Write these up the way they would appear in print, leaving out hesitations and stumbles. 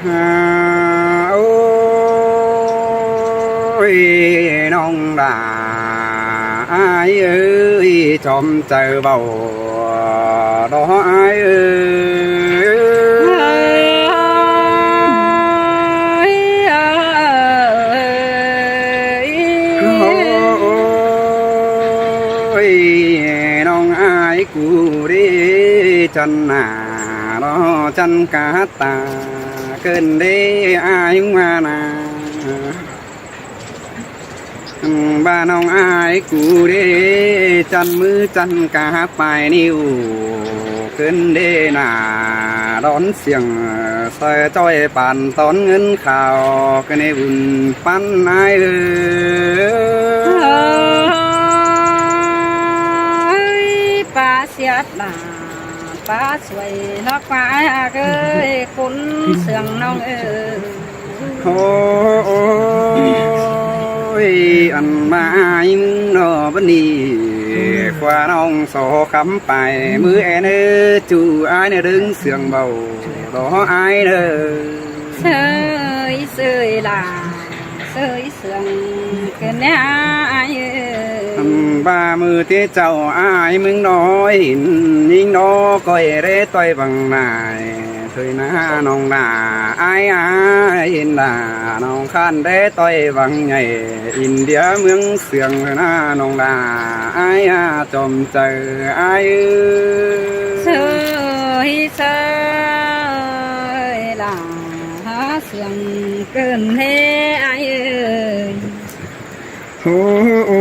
โอ้ยน้องดาอายเอ้ยจอมเจอเบาดออายเอ้ยโอ้ยน้องอายกูดิจันหนารอจันกาตาเกินได้อายมานาบ้านน้องอายกูเด้จันมือจันกาปลายนิ้วเกินเด้หนาร้อนเสียงใส่จ้อยป่านตอนเงินข่าวกันในบุญปั้นนายป้าเสียดาป้าสวยนอกป้าเอ้ยคุณเสียงน้องเอ้ยโอ้ยอันมาอิงนอบันนี้กว่าน้องโสคำไปมือแอนเอจูอายเนี่ยดึงเสียงเบารออายเด้อเสยเสยลาเสยเสียงเกินเนี่ยอายเอ้ยบ้ามือที่เจ้าอายมึงน้อยยิ่งน้อก้อยเร่ต้อยบังนายเคยนะน้องด่าอายอินด่าน้องขันเร่ต้อยบังใหญ่อินเดียเมืองเสียงนะน้องด่าอายจอมเจออายเสยเสยลาเสียงเกินเฮอายเอ้ยโอ้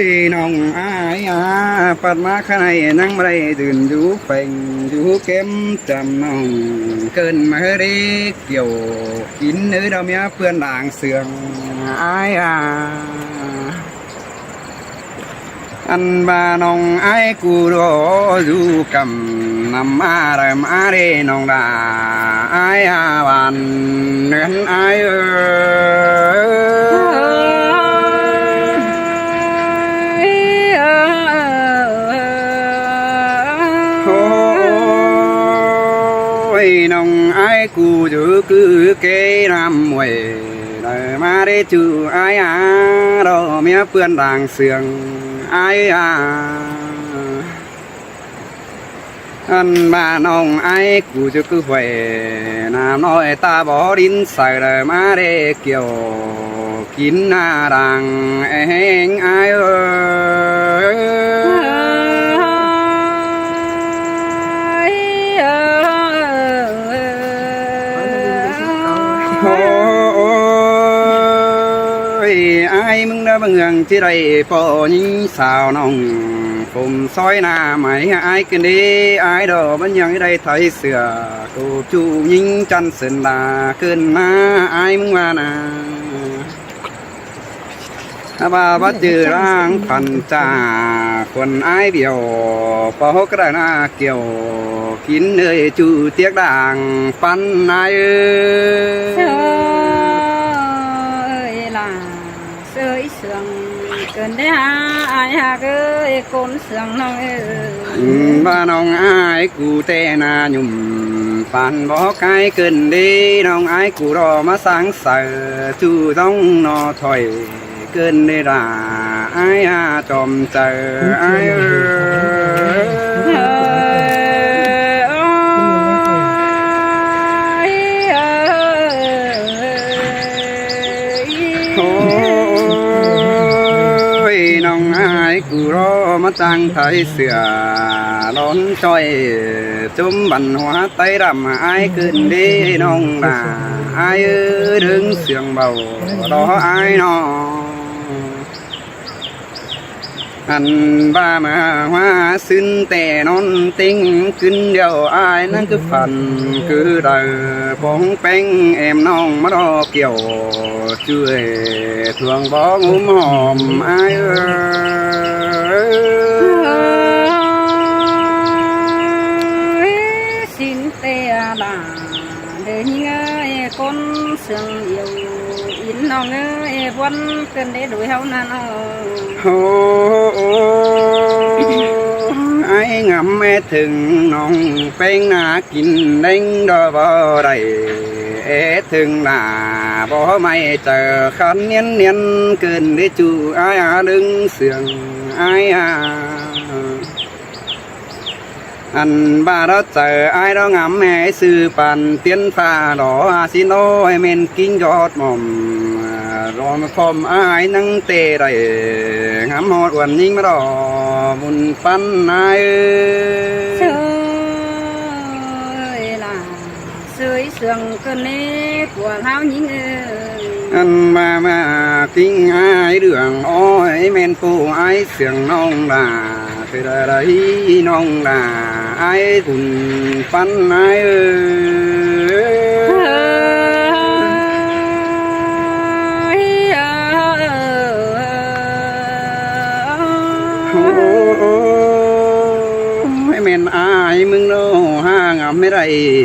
ยน้องอายปัดมาข้างในนั่งไม่ได้ตื่นอยู่เป่งอยู่เก็มจำน้องเกินมาได้เกี่ยวกินเนื้อดาวเมียเพื่อนด่างเสืองอายอันบาน้องอายกูรออยู่กำนำมาได้มาเด้น้องด่าอายวันเนื้ออายน้องไอ้กูจะคือเกรำมวยได้มาได้จูไอ้รอเมียเพื่อนด่างเสียงไอ้อันบ้านน้องไอ้กูจะคือหวยน้ำน้อยตาบ่อดินใส่ได้มาได้เกี่ยวกินหน้าด่างเองไอ้โอ้ยไอ้มึงได้บังเอิญที่ได้พอยิ่งสาวน้องผมซอยหน้าไหมไอ้กันดีไอ้ดอกมันยังได้ไทยเสือกูจูยิ่งจันเสินลาขึ้นมาไอ้มึงว่านาบ้าบัดจือร่างพันจ่าคนไอ้เดียวพอกระนาเกี่ยวกินเนยจูเตียกด่างปันไอ้เสยลาเสยเสียงเกินได้อายเอ้ยคนเสียงน้องเอ้ยบ้าน้องอายกูเตนาหยุ่มปันบอกไกลเกินดีน้องอายกูรอมาสังเสจูต้องนอถอยเกินได้ด่าไอ้จอมเจอไอ้โอ้ยน้องไอ้กูรอมาตั้งไทยเสือร้อนจ้อยจุ่มบันหัวไตรำไอ้ขึ้นดีน้องด่าไอ้ดึงเสียงเบารอไอ้น้องอันบ้ามาว่าซึ้นแต่นอนติ้งขึ้นเดียวอายนั่นคือฝันคือเดิปองแป้งแอมน้องมารอเกี่ยวช่วยทวงบ่งุ้มหอมอายxin tê là để nghe con sương yêu in nó nghe vẫn cần để đuổi hậu nan ai ngắm mẹ thường nong bánh na kín đánh đo bò đầy thường là bó mày chờ khăn niên niên cơn để chú ai đứng sườn ai anh ba đó chờ ai đó ngắm mẹ sư bàn tiến pha đó xin lỗi men kinh giọt mỏm rồi mà phom ai nắng tê đầy ngắm hột quần nhưng mà đỏ buồn phân ai ơi là sưởi sương cơn nê của tháo những anh mà kinh ai đường ôi men phụ ai sương nông là từ đời đấy nông là ai buồn phân ai men ai mừng đâu ha ngắm mấy đây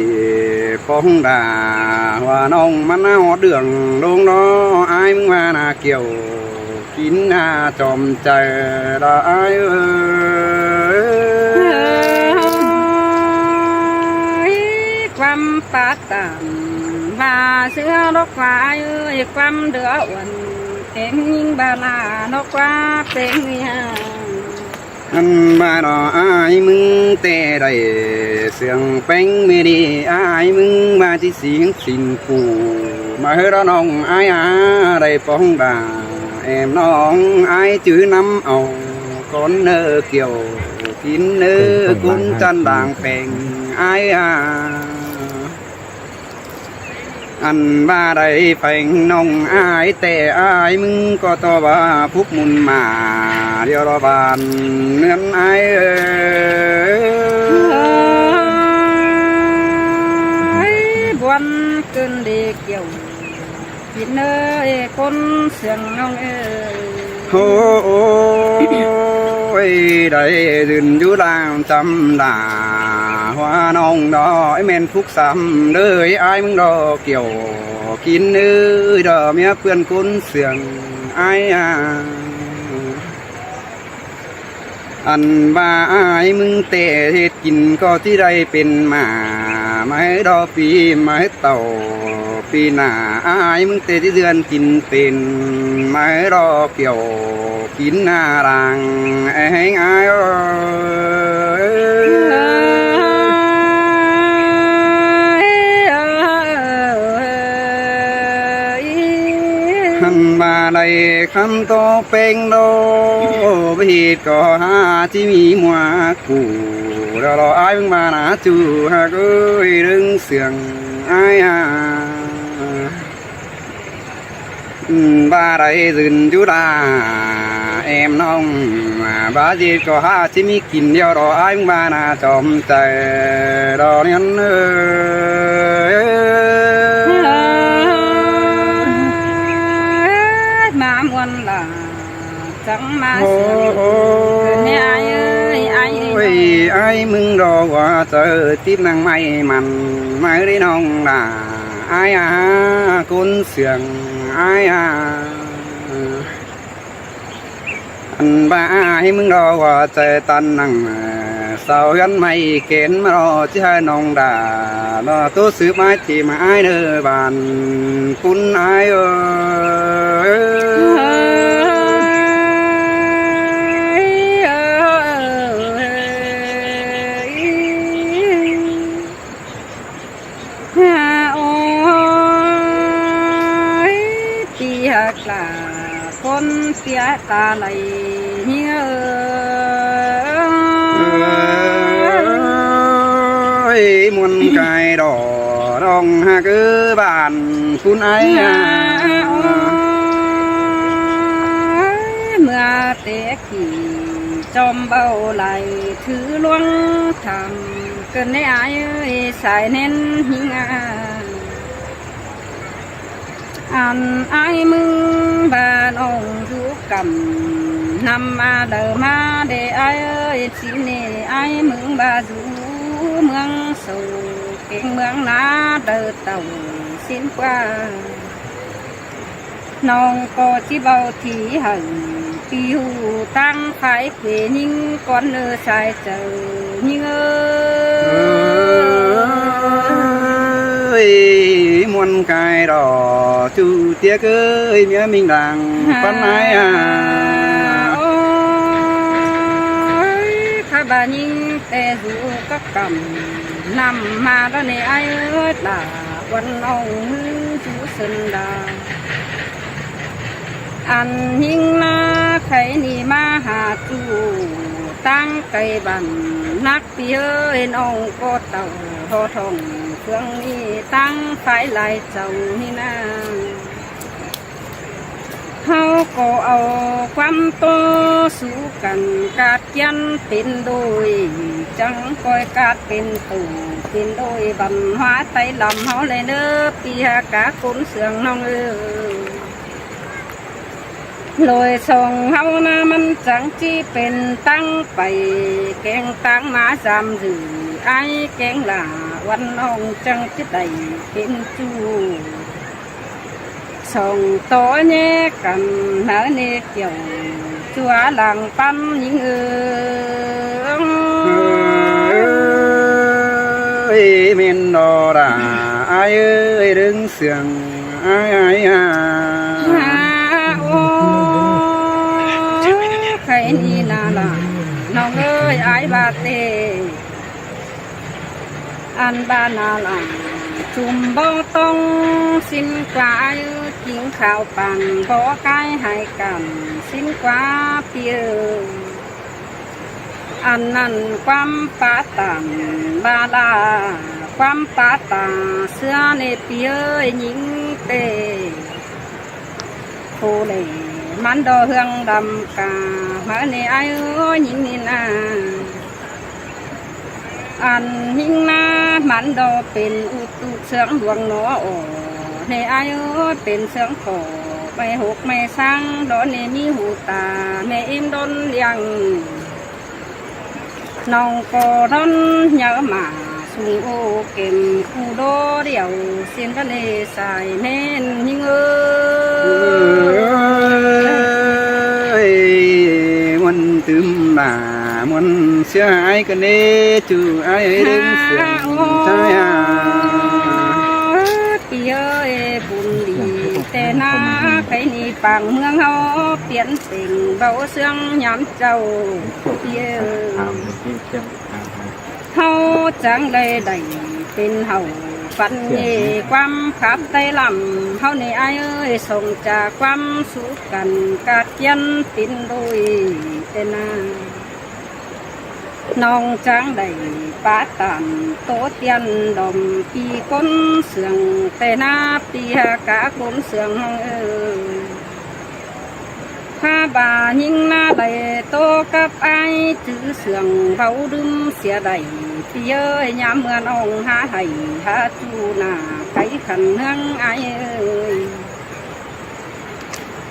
phong đà hoa nông mắt hót đường đông đó ai mừng mà là kiểu kín tròm trời đó ai quăm phát tạm và sữa đốc phải ơi quăm đứa uẩn tiếng nhưng bà là nó quá tiếng nha anh ba đó ai mừng tê đầy sương bánh mê đi ai mừng ba chỉ xin phù mà hơi đó nông ai đầy phong đà em nông ai chứ năm ầu con nơ kiểu kín nơ cũng chân đàng phèn ai anh ba đây phèn nông ai tệ ai mừng có to ba phúc mùn mà điều đó bàn nên ai buồn cơn đi kiểu kín nơi con sương nông ôi đây dừng chú đang chăm đà hoa nông đó men phúc sắm đời ai mừng đó kiểu kín ơi đó mía quên côn sương ai anh ba ai mừng tệ hếtกินก็ที่ใดเป็นมาไม่ดอปีไม่เต่าปีหน้าอายมึงเตะที่เดือนกินเป็นไม่รอเกี่ยวกินหน้ารังเองอายขันมาได้ขันโตเป็นโดบีดก็หาที่มีมัวกูเรารออายมึงมาหนาจูหากเอ้ยเรื่องเสียงอายba đây dừng chú đà em nông mà ba gì có ha chỉ mi kín đeo đó anh ba na chòm trời đó nên mà muốn là chẳng mà sương nè ai ơi ai mừng đó qua trời tiếp năng may mắn mai đi nông là ai côn sương ai anh ba ai mừng đó qua trời tan năng sao gắn mây kén mà đó chứ hai nông đà đó tốt sự mai thì mà ai đưa bàn cún ai là con phía ta này nhớ muôn cái đỏ đồng ha cứ bàn phun ấy mưa té kỳ trong bao lại thứ luông thầm cơn ấy ai ơi xài nên hình anh ai mừng bà nông du cầm năm đời mà để ai ơi xin nè ai mừng bà du mương sầu kinh mương lá đời tàu xin qua น้องก็ที่เบาที่หันปีหูตั้งไฟเขวยิ่งก้อนเนื้อสายเจอยิ่งมวนกายđỏ chú tiếc ơi mía mình đằng con aiข้าบายิ่งแต่หูก็กำนำมาแล้วในไอ้ตาวันองจูสันดาอันยิ่งนาใครนี่มาหาจูตั้งไก่บันนักเปียน้องก็เต่าทอทองเครื่องนี้ตั้งไฟลายเจ้านี่นาเขาก็เอาความโตสู้กันกาดยันเป็นโดยจังก้อยกาดเป็นตู่เป็นโดยบำหัวไตลำเขาเลยเน้อปีหากาคนเสืองน้องลอยส่งเฮานะมันจังจีเป็นตั้งไปแกงตั้งมาสามหรือไอ้แกงหล่าวันน้องจังจิตใดเป็นจูส่งต่อแย่กันหาเนเกี่ยวชัวหลังปั๊มยิงmen đò đã ai ơi đứng sườn aiใครนี่นาล่ะน้องเอ้ยไอ้บาเตอันบานาล่ะจุ่มบ่ต้องสิ้นกว่ากินข้าวปั่นบ่กายให้กันสิ้นกว่าเพียอันนั้นความปาตังบาลาความปาตาเสื้อในเปียยิงเตโคเลมันดอเฮืองดำกามาในไอ้ยิงนี่นาอันหิงนามันดอเป็นอุตุเสืองดวงหนอในไอ้เป็นเสืองขอไม่หกไม่สร้างดอในมีหูตาแม่อิ่มดนเลี้ยงน้องก็ร้อนเยอะมาสูงโอเก็มคูโดเดียวเสียนทะเลสายแม่นยิงmuốn tươm là muốn xưa ai cái nê chú ai đứng sườn tráiปีเอ้ยบุญดีแต่นาใครนี่ปังเมืองเฮาเปลี่ยนสิ่งเบาเสื่องย้ำเจ้าปีเอ้ยเฮาจังได้ได้เป็นเฮาฝันเย่ความขับไต้ลำเฮาในไอ้เอ้ยส่งจากความสุขกันกาดยันตินโดยแต่นาน้องจังได้ปาตามโตเตียนดอมปีก้นเสืองแต่นาปีหากาก้นเสืองห้องข้าบายิ่งหน้าใดโตกับไอจื้อเสืองเบาดึมเสียใดปีเอ้ยยามเมื่อน้องหาให้หาจูหน้าไก่ขันเฮืองไอ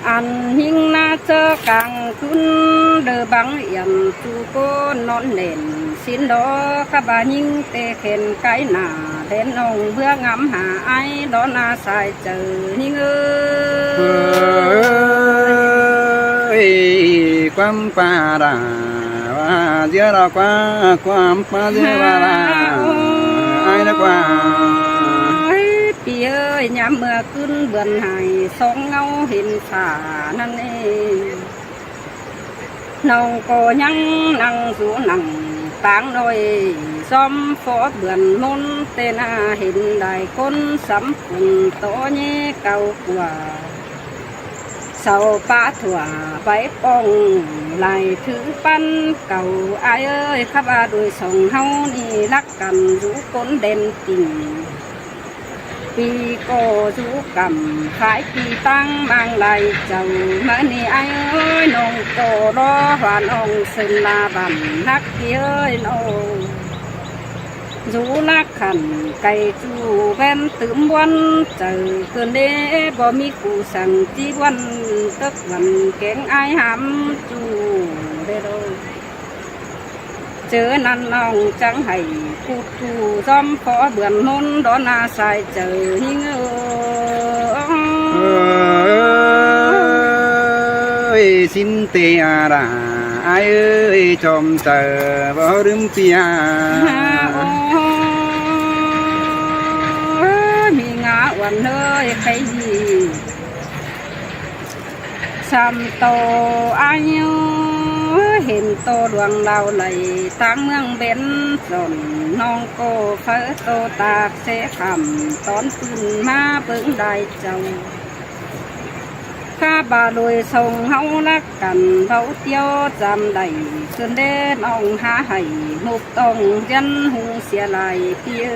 อันหิงนาเจอกลางคืนเดือบังเอี่ยมจูโกนอนเล่นสินดอขบาหิงเตะเข็นไก่หน้าเด่นนองเบื่องำหาไอดอนาสายเจอหิงความป่าดาว่าเจ้าเราความป่าเจ้าว่าไอ้นักว่าปีเอ้ยยามเมื่อขึ้นเบือนหายสองเงาเห็นขานั่นเองน้องก็ยังนั่งสู่นั่งต่างหน่อยซ้อมฟอเบือนมนเตนาเห็นได้คนสำคัญโตเย่เก่ากว่าเสาป้าถั่วไปป้องไหลถือปั้นเก่าไอ้เอ้ยข้าบาโดยส่งเฮานี่รักกันรู้คนเด่นจริงปีก็จูกำขายปีตั้งบางไหลเจ้าเมื่อนี่ไอ้เอ้ยน้องโตรอหวานองเส้นลาบันนักเอ้ยน้องจูนักขันไก่จูแว่นตื่มวันเจอเกินเด้บ่มีกูสั่งจีวันตึกวันแกงไอ้หำจูเด้อเจอนั่นน้องจังให้พูดกูซ้อมขอเบื่อนมนดอนาสายเจอหิง ơi xin tê ra ai ơi chom chờ bao đêm piaมีงาวันเอ้ยใครยีซ้ำโตอายุเห็นโตดวงเราไหลตั้งเมืองเบนสนน้องโกเฟอโตตากเสคำตอนปืนมาเบิ่งได้เจ้าข้าบาโดยทรงเฮารักกันเขาเที่ยวจำได้จนเด่นองหาให้มุกต้องยันหูเสียลายเพีย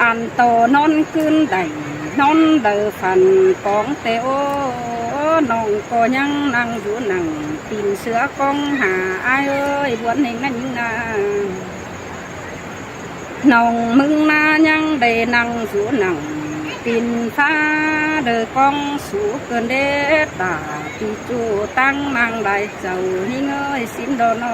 อันโตนอนขึ้นได้นอนเดือฟันกองเตโอน้องก็ยังนั่งอยู่นั่งตีนเสือกองหาอายเอ้ยบวนเองนั่นยิ่งนาน้องมึงนายังได้นั่งอยู่นั่งตีนฟ้าเดือกองสูเกินเดตาปีจูตั้งมังได้เจ้านี่เงยสินโดโน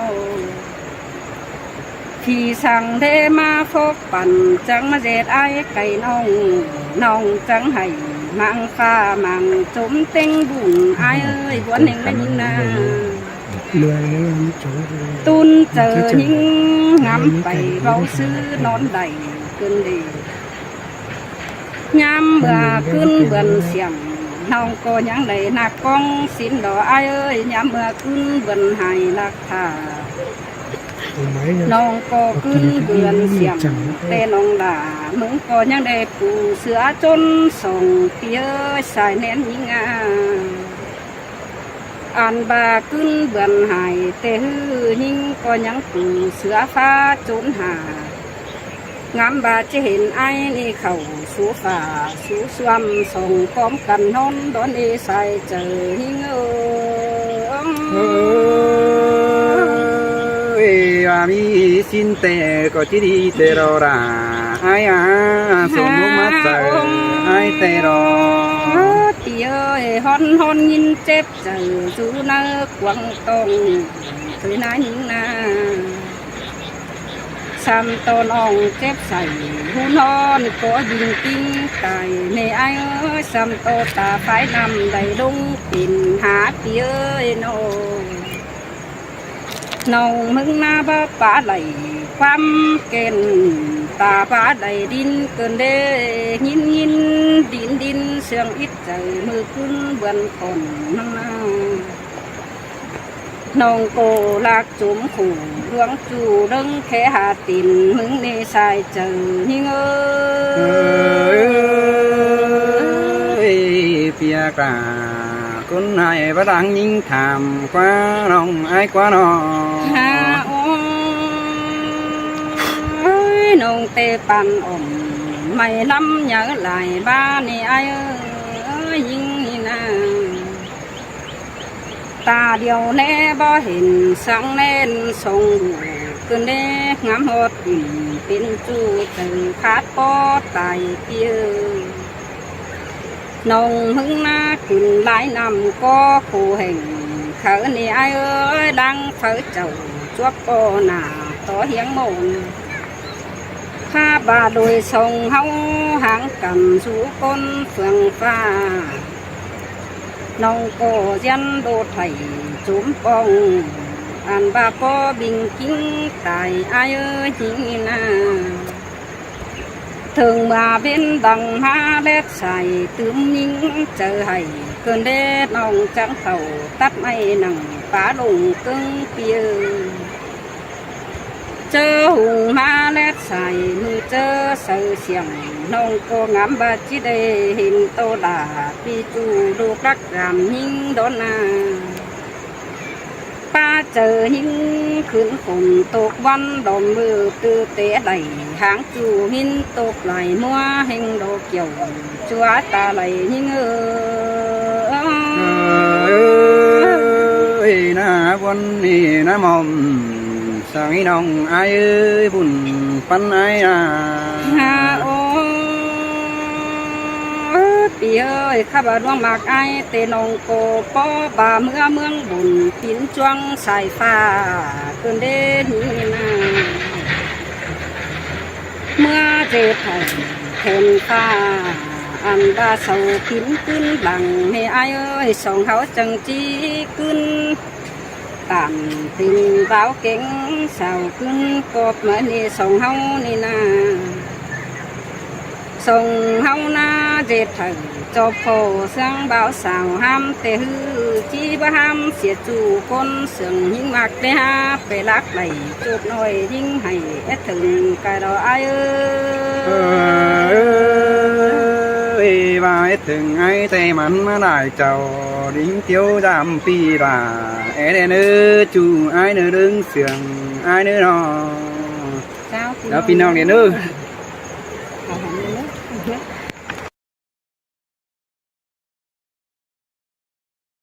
ที่สั่งเดมาพบปั่นจังมาเจ็ดไอ้ไก่น้องจังให้มังฟ้ามังจมเต็งบุญไอ้เอ้ยบวนเองไม่ยิงนาตุนเจอยิงงำไปเราซื้อนอนใดเกินดีย้ำเบื่อขึ้นเบื่อเสียงน้องก็ยังได้นักกองสินดอไอ้เอ้ยย้ำเบื่อขึ้นเบื่อหายรักทาน้องก็ขึ้นเบื่อเสียงแต่น้องด่ามึงก็ยังได้ปูเสือจนส่งเพียสายแน่นยิงอันบาขึ้นเบื่อหายแต่ฮือยิงก็ยังปูเสือฟ้าจนหางามบาจะเห็นไอ้นี่เขาสู้ฝ่าสู้สวมส่งพร้อมกันนอนโดนอีใส่เจอหิงmi xin tè có chỉ đi tè rồi ra ai sum mắt trời ai tè rồi tì ơi hon hon nhìn chết trời chú nơ quăng tông thứ nãy những na sam tôn ong chết sảy hun hon có dinh kinh tài nè ai ơi sam tô ta phải nằm đầy đúng tìm há tì ơi nông mừng na ba ba lầyความเก่นตาบาได้ดินเกินเด้ยินดินเสียงอิดใจมือขึ้นเบือนคนนั่งน้องโกลากจุ่มขู่ดวงจูดึงแค่หาตินมึงในสายเจอหิงเอ้ยเปียกาคนให้พระดังยิ่งถามกว่าน้องไอ้กว่าน้องน้องเตปันอ่อมไม่ล้ำnhớ lại baนี่ไอ้เอ้ยยิ่งนี่นาตาเดียวแน่บ่เห็นสังเน่นทรงเกินเด้งามหดเป็นจูถึงขาดปอตายเกี่ยวน้องหึงนาขึ้นหลายนำก็คู่แห่งเขานี่ไอ้เอ้ยดังเฝ้าเจ้าจวบปอหน้าต่อเฮียงโมนข้าบาโดยทรงเฮาหางกันสู่คนเฟืองฟ้าน้องก็ยันโดดไถจุ่มปองอันบาก็บิงกิ้งตายอายเอ้ยจิงนาถึงมาเป็นดังหาเล็ดใส่ตื้มยิงเจอให้เกินเด็ดน้องจังเขาตัดไม่หนังป้าลงกึ่งเปียเจอหุงมาเล็ดใส่มือเจอเสือเสียงน้องก็งามบาจิได้เห็นโตดาปีจูดูรักรำยิงโดนนาป้าเจอหิงขึ้นฝนตกวันดอมมือตือเตะไหลหางจูหินตกไหลมัวเฮงโดเกี่ยวจัวตาไหลหิงนะวันนี้นะมอมสังน้องไอ้เอ้ยบุญปันไอ้โอ้ปีเอ้ยข้าบาดวงมากไอ้เตนองโกป้อบาเมืองบุญปินจวงสายฟ้าเกินเด่นนาเมื่อเจ็บไทยเห็นฟ้า ăn ba sầu kín cưng bằng hè ai ơi sòng háo chẳng chi cưng tạm tình báo kính sầu cưng cọp mà nè sòng háo nè na sòng háo na dệt thằng cho phò sang báo sào ham tê hư chi ba ham xiết chủ con sừng những mặc tê ha phải lắc lầy chụp nồi những hay ép thường cái đó ai ơi và từng ai tay mắn mà đại chào đính tiêu giảm pi là đen ư chú ai nữa đứng sườn ai nữa nó sao đó pin non điện ư